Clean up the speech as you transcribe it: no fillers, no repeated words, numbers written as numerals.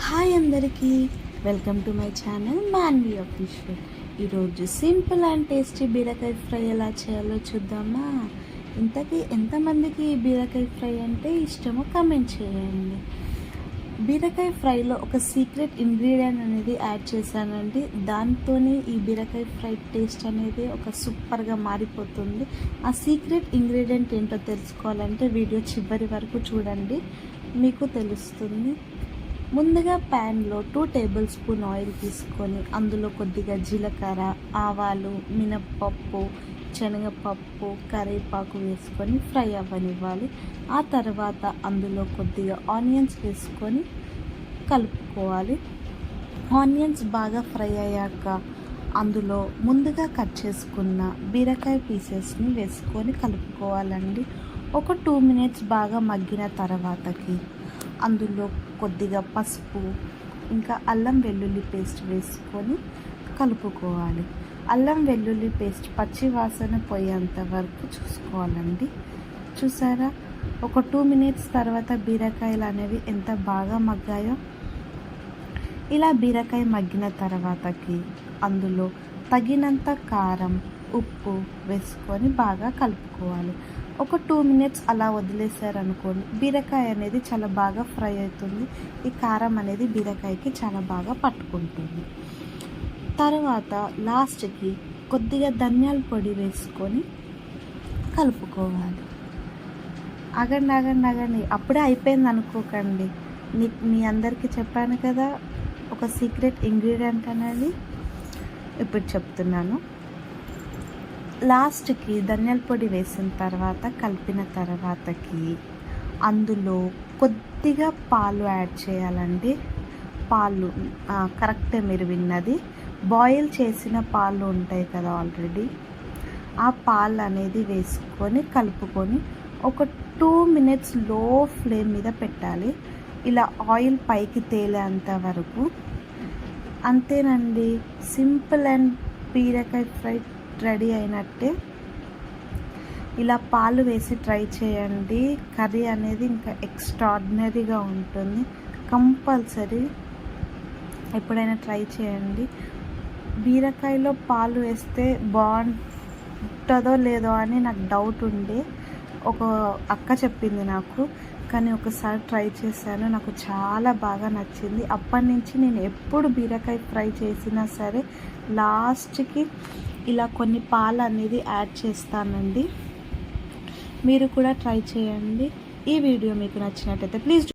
Hi అందరికీ, welcome to my channel Manvi official. ఈరోజు simple and tasty బీరకాయ ఫ్రై ఎలా చేయాలో చూద్దామా. ఇంతకీ ఎంతమందికి ఈ బీరకాయ ఫ్రై అంటే ఇష్టమో కమెంట్ చేయండి. బీరకాయ ఫ్రైలో ఒక సీక్రెట్ ఇంగ్రీడియంట్ అనేది యాడ్ చేశానండి. దాంతో ఈ బీరకాయ ఫ్రై టేస్ట్ అనేది ఒక సూపర్గా మారిపోతుంది. ఆ సీక్రెట్ ఇంగ్రీడియంట్ ఏంటో తెలుసుకోవాలంటే వీడియో చివరి వరకు చూడండి, మీకు తెలుస్తుంది. ముందుగా ప్యాన్లో 2 టేబుల్ స్పూన్ ఆయిల్ తీసుకొని అందులో కొద్దిగా జీలకర్ర, ఆవాలు, మినప్పప్పు, శనగపప్పు, కరివేపాకు వేసుకొని ఫ్రై అవ్వనివ్వాలి. ఆ తర్వాత అందులో కొద్దిగా ఆనియన్స్ వేసుకొని కలుపుకోవాలి. ఆనియన్స్ బాగా ఫ్రై అయ్యాక అందులో ముందుగా కట్ చేసుకున్న బీరకాయ పీసెస్ని వేసుకొని కలుపుకోవాలండి. ఒక 2 మినిట్స్ బాగా మగ్గిన తర్వాతకి అందులో కొద్దిగా పసుపు, ఇంకా అల్లం వెల్లుల్లి పేస్ట్ వేసుకొని కలుపుకోవాలి. అల్లం వెల్లుల్లి పేస్ట్ పచ్చి వాసన పోయేంత వరకు చూసుకోవాలండి. చూసారా, ఒక 2 మినిట్స్ తర్వాత బీరకాయలు అనేవి ఎంత బాగా మగ్గాయో. ఇలా బీరకాయ మగ్గిన తర్వాతకి అందులో తగినంత కారం, ఉప్పు వేసుకొని బాగా కలుపుకోవాలి. ఒక 2 మినిట్స్ అలా వదిలేసారనుకోండి, బీరకాయ అనేది చాలా బాగా ఫ్రై అవుతుంది. ఈ కారం అనేది బీరకాయకి చాలా బాగా పట్టుకుంటుంది. తర్వాత లాస్ట్కి కొద్దిగా ధనియాల పొడి వేసుకొని కలుపుకోవాలి. ఆగండి, అప్పుడే అయిపోయింది అనుకోకండి. మీ అందరికీ చెప్పాను కదా ఒక సీక్రెట్ ఇంగ్రీడియంట్ అనేది, ఇప్పుడు చెప్తున్నాను. లాస్ట్కి ధనియాల పొడి వేసిన తర్వాత కలిపిన తర్వాతకి అందులో కొద్దిగా పాలు యాడ్ చేయాలండి. పాలు కరెక్టే, మీరు విన్నది. బాయిల్ చేసిన పాలు ఉంటాయి కదా ఆల్రెడీ, ఆ పాలు అనేది వేసుకొని కలుపుకొని ఒక 2 మినిట్స్ లో ఫ్లేమ్ మీద పెట్టాలి. ఇలా ఆయిల్ పైకి తేలేంత వరకు. అంతేనండి, సింపుల్ అండ్ బీరకాయ ఫ్రై రెడీ అయినట్టే. ఇలా పాలు వేసి ట్రై చేయండి. కర్రీ అనేది ఇంకా ఎక్స్ట్రాడినరీగా ఉంటుంది. కంపల్సరీ ఎప్పుడైనా ట్రై చేయండి. బీరకాయలో పాలు వేస్తే బాగుంటుందో లేదో అని నాకు డౌట్ ఉండే, ఒక అక్క చెప్పింది నాకు, కానీ ఒకసారి ట్రై చేశాను, నాకు చాలా బాగా నచ్చింది. అప్పటి నుంచి నేను ఎప్పుడు బీరకాయ ఫ్రై చేసినా సరే లాస్ట్కి ఇలా కొన్ని పాలు అనేది యాడ్ చేస్తానండి. మీరు కూడా ట్రై చేయండి. ఈ వీడియో మీకు నచ్చినట్టయితే ప్లీజ్